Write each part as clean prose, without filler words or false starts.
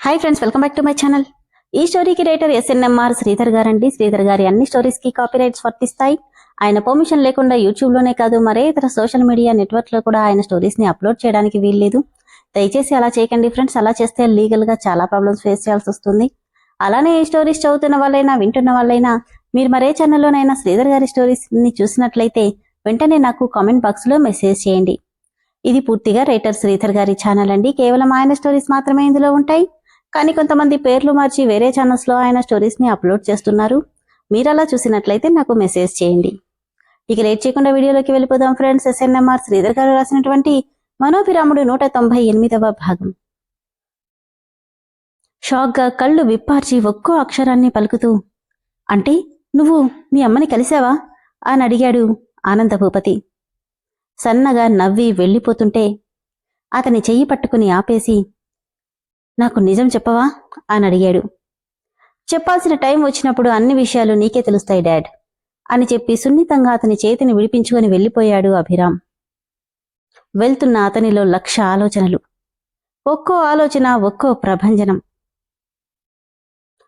Hi friends, welcome back to my channel. ఈ స్టోరీకి writer SNMR Sridhar గారండి. శ్రీధర్ గారి అన్ని స్టోరీస్ కి కాపీరైట్స్ వర్తిస్తాయి. ఆయన పర్మిషన్ లేకుండా యూట్యూబ్ లోనే కాదు మరే ఇతర సోషల్ మీడియా నెట్వర్క్ లో కూడా ఆయన స్టోరీస్ ని అప్లోడ్ చేయడానికి వీల్లేదు. దయచేసి అలా చేయకండి ఫ్రెండ్స్. అలా చేస్తే లీగల్ గా చాలా ప్రాబ్లమ్స్ ఫేస్ చేయాల్సి వస్తుంది. అలానే ఈ స్టోరీస్ చదువుతున్న వాళ్ళైనా వింటున్న వాళ్ళైనా మీరు మరే ఛానల్లోనైనా శ్రీధర్ గారి స్టోరీస్ ని చూసినట్లయితే వెంటనే నాకు కామెంట్ బాక్స్ లో మెసేజ్ చేయండి. ఇది పూర్తిగా రైటర్ శ్రీధర్ గారి ఛానల్ అండి. కేవలం ఆయన స్టోరీస్ మాత్రమే ఇందులో ఉంటాయి. కానీ కొంతమంది పేర్లు మార్చి వేరే ఛానల్స్ లో ఆయన స్టోరీస్ ని అప్లోడ్ చేస్తున్నారు. మీరు అలా చూసినట్లయితే నాకు మెసేజ్ చేయండి. ఇక లేట్ చేయకుండా వీడియోలోకి వెళ్ళిపోదాం ఫ్రెండ్స్. ఎస్ఎన్ఎంఆర్ శ్రీధర్ గారు రాసినటువంటి మనోభిరాముడు 198వ భాగం. షాక్ గా కళ్ళు విప్పార్చి ఒక్కో అక్షరాన్ని పలుకుతూ, అంటే నువ్వు మీ అమ్మని కలిశావా అని అడిగాడు ఆనంద భూపతి. సన్నగా నవ్వి వెళ్ళిపోతుంటే అతని చెయ్యి పట్టుకుని ఆపేసి, నాకు నిజం చెప్పవా అని అడిగాడు. చెప్పాల్సిన టైం వచ్చినప్పుడు అన్ని విషయాలు నీకే తెలుస్తాయి డాడ్ అని చెప్పి సున్నితంగా అతని చేతిని విడిపించుకొని వెళ్ళిపోయాడు అభిరామ్. వెళ్తున్న అతనిలో 1,00,000 ఆలోచనలు. ఒక్కో ఆలోచన ఒక్కో ప్రభంజనం.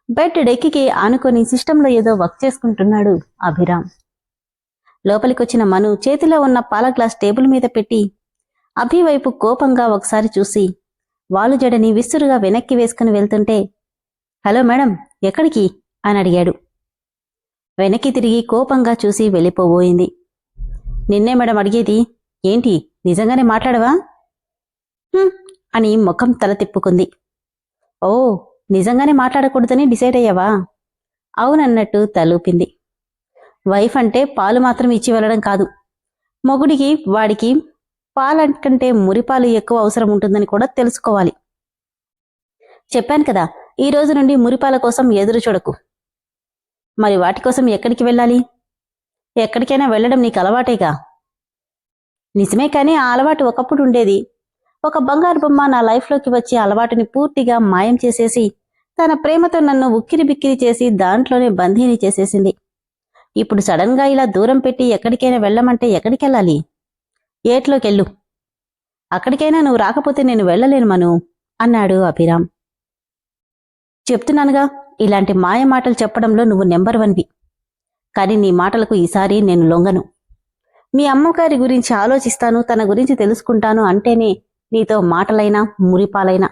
బెడ్ డెక్కికి ఆనుకొని సిస్టంలో ఏదో వర్క్ చేసుకుంటున్నాడు అభిరామ్. లోపలికొచ్చిన మను చేతిలో ఉన్న పాల గ్లాస్ టేబుల్ మీద పెట్టి అభి వైపు కోపంగా ఒకసారి చూసి వాలు జడని విసురుగా వెనక్కి వేసుకుని వెళ్తుంటే, హలో మేడం, ఎక్కడికి అని అడిగాడు. వెనక్కి తిరిగి కోపంగా చూసి వెళ్ళిపోబోయింది. నిన్నే మేడం అడిగేది, ఏంటి నిజంగానే మాట్లాడవా అని ముఖం తల తిప్పుకుంది. ఓ, నిజంగానే మాట్లాడకూడదని డిసైడ్ అయ్యావా? అవునన్నట్టు తలూపింది. వైఫ్ అంటే పాలు మాత్రం ఇచ్చి వెళ్ళడం కాదు, మొగుడికి వాడికి పాలంటే మురిపాలు ఎక్కువ అవసరం ఉంటుందని కూడా తెలుసుకోవాలి. చెప్పాను కదా, ఈ రోజు నుండి మురిపాల కోసం ఎదురు చూడకు. మరి వాటి కోసం ఎక్కడికి వెళ్ళాలి? ఎక్కడికైనా వెళ్ళడం నీకు అలవాటేగా. నిజమే, కానీ ఆ అలవాటు ఒకప్పుడు ఉండేది. ఒక బంగారు బొమ్మ నా లైఫ్లోకి వచ్చి అలవాటుని పూర్తిగా మాయం చేసేసి తన ప్రేమతో నన్ను ఉక్కిరి బిక్కిరి చేసి దాంట్లోనే బందీని చేసేసింది. ఇప్పుడు సడన్ గా ఇలా దూరం పెట్టి ఎక్కడికైనా వెళ్ళమంటే ఎక్కడికెళ్ళాలి? ఏట్లోకెళ్ళు. అక్కడికైనా నువ్వు రాకపోతే నేను వెళ్ళలేను మను అన్నాడు అభిరామ్. చెప్తున్నానుగా, ఇలాంటి మాయ మాటలు చెప్పడంలో నువ్వు నెంబర్ 1వి. కానీ నీ మాటలకు ఈసారి నేను లొంగను. మీ అమ్మగారి గురించి ఆలోచిస్తాను, తన గురించి తెలుసుకుంటాను అంటేనే నీతో మాటలైనా మురిపాలైనా.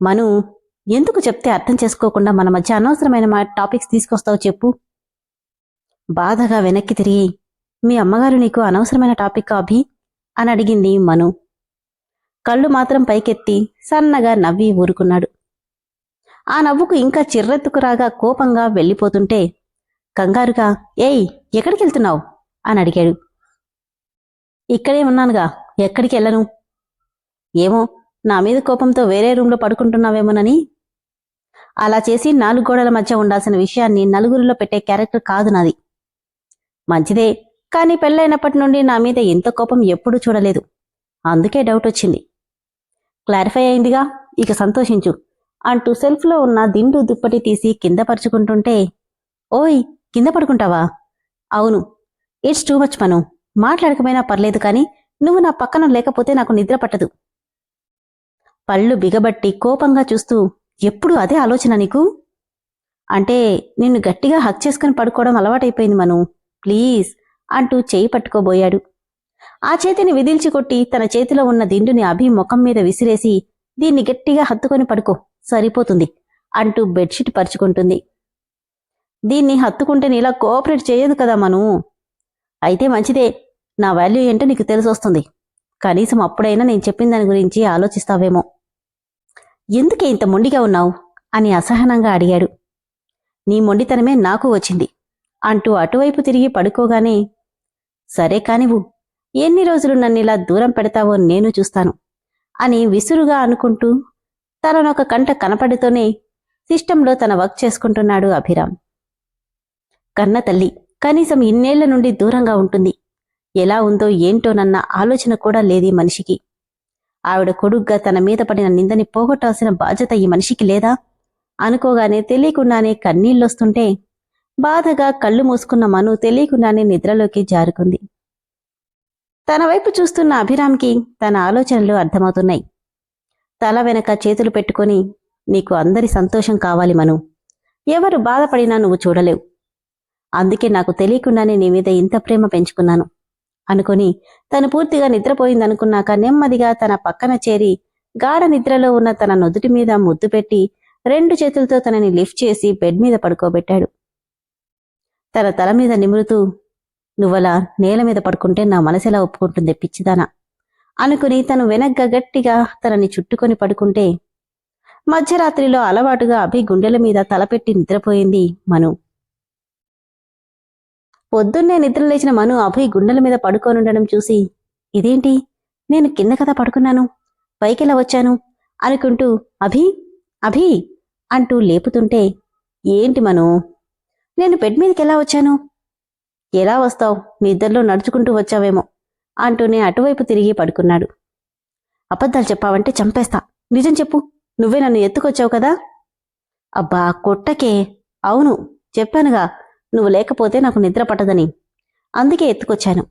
మను, ఎందుకు చెప్తే అర్థం చేసుకోకుండా మన మధ్య అనవసరమైన టాపిక్స్ తీసుకొస్తావు చెప్పు. బాధగా వెనక్కి తిరిగి, మీ అమ్మగారు నీకు అనవసరమైన టాపిక్ అభి అని అడిగింది మను. కళ్ళు మాత్రం పైకెత్తి సన్నగా నవ్వి ఊరుకున్నాడు. ఆ నవ్వుకు ఇంకా చిర్రెత్తుకు రాగా కోపంగా వెళ్ళిపోతుంటే కంగారుగా, ఏయ్ ఎక్కడికెళ్తున్నావు అని అడిగాడు. ఇక్కడే ఉన్నానుగా, ఎక్కడికి వెళ్ళను. ఏమో, నా మీద కోపంతో వేరే రూంలో పడుకుంటున్నావేమోనని. అలా చేసి 4 గోడల మధ్య ఉండాల్సిన విషయాన్ని నలుగురిలో పెట్టే క్యారెక్టర్ కాదు నాది. మంచిదే, కానీ పెళ్ళైనప్పటి నుండి నా మీద ఎంత కోపం ఎప్పుడూ చూడలేదు. అందుకే డౌట్ వచ్చింది. క్లారిఫై అయిందిగా, ఇక సంతోషించు అంటూ సెల్ఫ్లో ఉన్న దిండు దుప్పటి తీసి కింద పరుచుకుంటుంటే, ఓయ్ కింద పడుకుంటావా? అవును. ఇట్స్ టూ మచ్ మను. మాట్లాడకపోయినా పర్లేదు, కానీ నువ్వు నా పక్కన లేకపోతే నాకు నిద్ర పట్టదు. పళ్ళు బిగబట్టి కోపంగా చూస్తూ, ఎప్పుడు అదే ఆలోచన నీకు? అంటే నిన్ను గట్టిగా హక్ చేసుకుని పడుకోవడం అలవాటైపోయింది మను, ప్లీజ్ అంటూ చేయి పట్టుకోబోయాడు. ఆ చేతిని విదిల్చి కొట్టి తన చేతిలో ఉన్న దిండుని అభి ముఖం మీద విసిరేసి, దీన్ని గట్టిగా హత్తుకొని పడుకో సరిపోతుంది అంటూ బెడ్షీట్ పరుచుకుంటుంది. దీన్ని హత్తుకుంటే నీలా కోఆపరేట్ చేయదు కదా మను. అయితే మంచిదే, నా వాల్యూ ఏంటో నీకు తెలిసొస్తుంది. కనీసం అప్పుడైనా నేను చెప్పిన దాని గురించి ఆలోచిస్తావేమో. ఎందుకే ఇంత మొండిగా ఉన్నావు అని అసహనంగా అడిగాడు. నీ మొండితనమే నాకు వచ్చింది అంటూ అటువైపు తిరిగి పడుకోగానే, సరే కానివ్వు, ఎన్ని రోజులు నన్నిలా దూరం పెడతావో నేను చూస్తాను అని విసురుగా అనుకుంటూ తననొక కంట కనపడితోనే సిస్టంలో తన వర్క్ చేసుకుంటున్నాడు అభిరామ్. కన్న తల్లి కనీసం ఇన్నేళ్ల నుండి దూరంగా ఉంటుంది, ఎలా ఉందో ఏంటోనన్న ఆలోచన కూడా లేదీ మనిషికి. ఆవిడ కొడుగ్గా తన మీద పడిన నిందని పోగొట్టాల్సిన బాధ్యత ఈ మనిషికి లేదా అనుకోగానే తెలియకుండానే కన్నీళ్లొస్తుంటే బాధగా కళ్ళు మూసుకున్న మను తెలియకుండానే నిద్రలోకి జారుకుంది. తన వైపు చూస్తున్న అభిరామ్కి తన ఆలోచనలు అర్థమవుతున్నాయి. తల వెనక చేతులు పెట్టుకొని, నీకు అందరి సంతోషం కావాలి మను. ఎవరు బాధపడినా నువ్వు చూడలేవు. అందుకే నాకు తెలియకుండానే నీ మీద ఇంత ప్రేమ పెంచుకున్నాను అనుకొని తను పూర్తిగా నిద్రపోయిందనుకున్నాక నెమ్మదిగా తన పక్కన చేరి గాఢ నిద్రలో ఉన్న తన నుదుటి మీద ముద్దు పెట్టి 2 చేతులతో తనని లిఫ్ట్ చేసి బెడ్ మీద పడుకోబెట్టాడు. తన తల మీద నిమురుతూ, నువ్వలా నేల మీద పడుకుంటే నా మనసెలా ఒప్పుకుంటుంది పిచ్చిదానా అనుకుని తను వెనగ్గా గట్టిగా తనని చుట్టుకొని పడుకుంటే మధ్యరాత్రిలో అలవాటుగా అభి గుండెల మీద తలపెట్టి నిద్రపోయింది మను. పొద్దున్నే నిద్రలేచిన మను అభి గుండెల మీద పడుకోనుండడం చూసి, ఇదేంటి, నేను కింద కదా పడుకున్నాను, పైకెలా వచ్చాను అనుకుంటూ అభి అభి అంటూ లేపుతుంటే, ఏంటి మను, నేను బెడ్ మీదకి ఎలా వచ్చాను? ఎలా వస్తావు, నిద్రలో నడుచుకుంటూ వచ్చావేమో అంటూనే అటువైపు తిరిగి పడుకున్నాడు. అబద్ధాలు చెప్పావంటే చంపేస్తా, నిజం చెప్పు, నువ్వే నన్ను ఎత్తుకొచ్చావు కదా? అబ్బా కొట్టకే. అవును చెప్పానుగా, నువ్వు లేకపోతే నాకు నిద్ర పట్టదని, అందుకే ఎత్తుకొచ్చాను.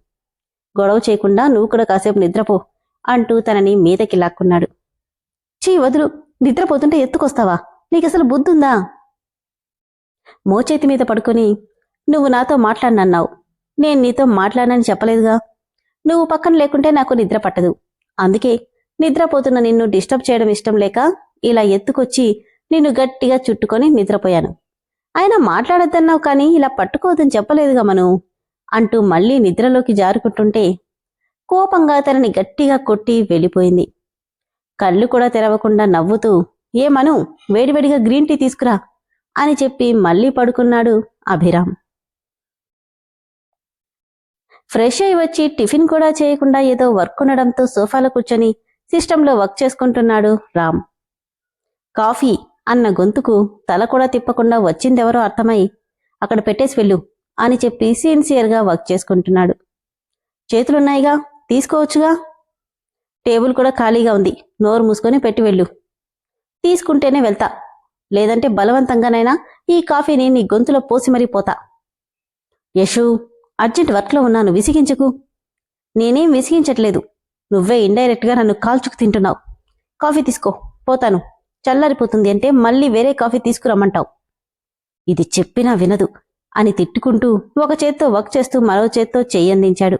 గొడవ చేయకుండా నువ్వు కూడా కాసేపు నిద్రపో అంటూ తనని మీదకి లాక్కున్నాడు. చీ వదులు, నిద్రపోతుంటే ఎత్తుకొస్తావా, నీకసలు బుద్ధుందా? మోచేతి మీద పడుకొని, నువ్వు నాతో మాట్లాడినన్నావు, నేను నీతో మాట్లాడనని చెప్పలేదుగా. నువ్వు పక్కన లేకుంటే నాకు నిద్ర పట్టదు, అందుకే నిద్రపోతున్న నిన్ను డిస్టర్బ్ చేయడం ఇష్టం లేక ఇలా ఎత్తుకొచ్చి నిన్ను గట్టిగా చుట్టుకొని నిద్రపోయాను. అయినా మాట్లాడొద్దన్నావు కానీ ఇలా పట్టుకోవద్దని చెప్పలేదుగా మను అంటూ మళ్లీ నిద్రలోకి జారుకుంటుంటే కోపంగా తనని గట్టిగా కొట్టి వెళ్ళిపోయింది. కళ్ళు కూడా తెరవకుండా నవ్వుతూ, ఏ మను, వేడివేడిగా గ్రీన్ టీ తీసుకురా అని చెప్పి మళ్లీ పడుకున్నాడు అభిరామ్. ఫ్రెష్ అయి వచ్చి టిఫిన్ కూడా చేయకుండా ఏదో వర్క్ ఉండడంతో సోఫాలో కూర్చొని సిస్టంలో వర్క్ చేసుకుంటున్నాడు రామ్. కాఫీ అన్న గొంతుకు తల కూడా తిప్పకుండా వచ్చిందెవరో అర్థమై, అక్కడ పెట్టేసి వెళ్ళు అని చెప్పి సిన్సియర్గా వర్క్ చేసుకుంటున్నాడు. చేతులున్నాయిగా, తీసుకోవచ్చుగా, టేబుల్ కూడా ఖాళీగా ఉంది, నోరు మూసుకొని పెట్టి వెళ్ళు. తీసుకుంటేనే వెళ్తా, లేదంటే బలవంతంగానైనా ఈ కాఫీని నీ గొంతులో పోసి మరీ పోతా. యశు, అర్జెంట్ వర్క్లో ఉన్నాను, విసిగించకు. నేనేం విసిగించట్లేదు, నువ్వే ఇండైరెక్ట్గా నన్ను కాల్చుకు తింటున్నావు. కాఫీ తీసుకో, పోతాను, చల్లారిపోతుంది అంటే మళ్ళీ వేరే కాఫీ తీసుకురమ్మంటావు. ఇది చెప్పినా వినదు అని తిట్టుకుంటూ ఒక చేత్తో వర్క్ చేస్తూ మరో చేత్తో చెయ్యందించాడు.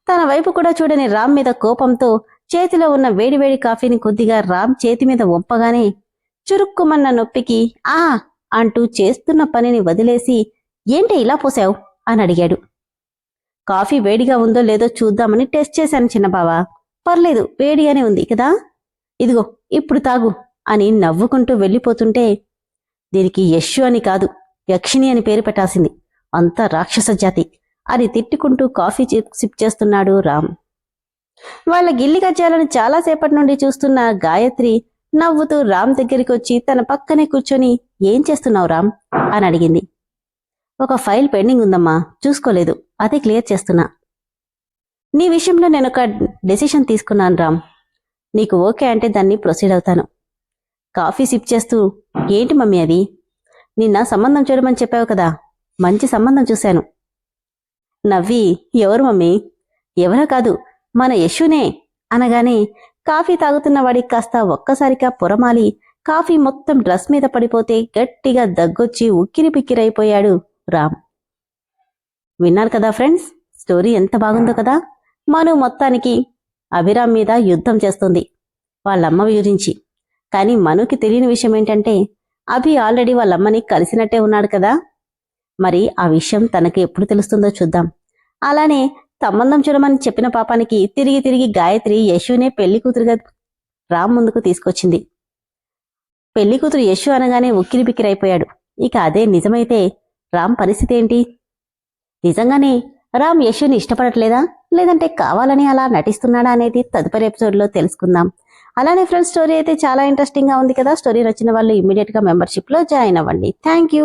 తన వైపు కూడా చూడని రామ్ మీద కోపంతో చేతిలో ఉన్న వేడివేడి కాఫీని కొద్దిగా రామ్ చేతి మీద వంపగానే చురుక్కుమన్న నొప్పికి ఆ అంటూ చేస్తున్న పనిని వదిలేసి, ఏంటి ఇలా పోసావు అని అడిగాడు. కాఫీ వేడిగా ఉందో లేదో చూద్దామని టెస్ట్ చేశాను చిన్నబావా, పర్లేదు వేడిగానే ఉంది కదా, ఇదిగో ఇప్పుడు తాగు అని నవ్వుకుంటూ వెళ్ళిపోతుంటే, దీనికి యశు అని కాదు యక్షిణి అని పేరు పెట్టాల్సింది, అంతా రాక్షస జాతి అని తిట్టుకుంటూ కాఫీ సిప్ చేస్తున్నాడు రామ్. వాళ్ళ గిల్లి గజ్జాలను చాలాసేపటి నుండి చూస్తున్న గాయత్రి నవ్వుతూ రామ్ దగ్గరికి వచ్చి తన పక్కనే కూర్చొని, ఏం చేస్తున్నావు రామ్ అని అడిగింది. ఒక ఫైల్ పెండింగ్ ఉందమ్మా, చూసుకోలేదు, అదే క్లియర్ చేస్తున్నా. నీ విషయంలో నేను ఒక డెసిషన్ తీసుకున్నాను రామ్, నీకు ఓకే అంటే దాన్ని ప్రొసీడ్ అవుతాను. కాఫీ సిప్ చేస్తూ, ఏంటి మమ్మీ అది? నిన్న సంబంధం చూడమని చెప్పావు కదా, మంచి సంబంధం చూశాను. నవ్వి, ఎవరు మమ్మీ? ఎవరో కాదు, మన యశునే అనగానే కాఫీ తాగుతున్న వాడికి కాస్త ఒక్కసారిగా పొరమాలి కాఫీ మొత్తం డ్రెస్ మీద పడిపోతే గట్టిగా దగ్గొచ్చి ఉక్కిరి పిక్కిరైపోయాడు రామ్. విన్నారు కదా ఫ్రెండ్స్, స్టోరీ ఎంత బాగుందో కదా. మను మొత్తానికి అభిరామ్ మీద యుద్ధం చేస్తుంది వాళ్ళమ్మ గురించి. కానీ మనుకి తెలియని విషయం ఏంటంటే, అభి ఆల్రెడీ వాళ్ళమ్మని కలిసినట్టే ఉన్నాడు కదా. మరి ఆ విషయం తనకి ఎప్పుడు తెలుస్తుందో చూద్దాం. అలానే సంబంధం చూడమని చెప్పిన పాపానికి తిరిగి తిరిగి గాయత్రి యశునే పెళ్లి కూతురుగా రామ్ ముందుకు తీసుకొచ్చింది. పెళ్లి కూతురు యశు అనగానే ఉక్కిరి బిక్కిరైపోయాడు. ఇక అదే నిజమైతే రామ్ పరిస్థితి ఏంటి? నిజంగానే రామ్ యశుని ఇష్టపడట్లేదా, లేదంటే కావాలని అలా నటిస్తున్నాడా అనేది తదుపరి ఎపిసోడ్లో తెలుసుకుందాం. అలానే ఫ్రెండ్స్, స్టోరీ అయితే చాలా ఇంట్రెస్టింగ్ గా ఉంది కదా. స్టోరీ నచ్చిన వాళ్ళు ఇమ్మీడియట్ గా మెంబర్షిప్ లో జాయిన్ అవ్వండి. Thank you.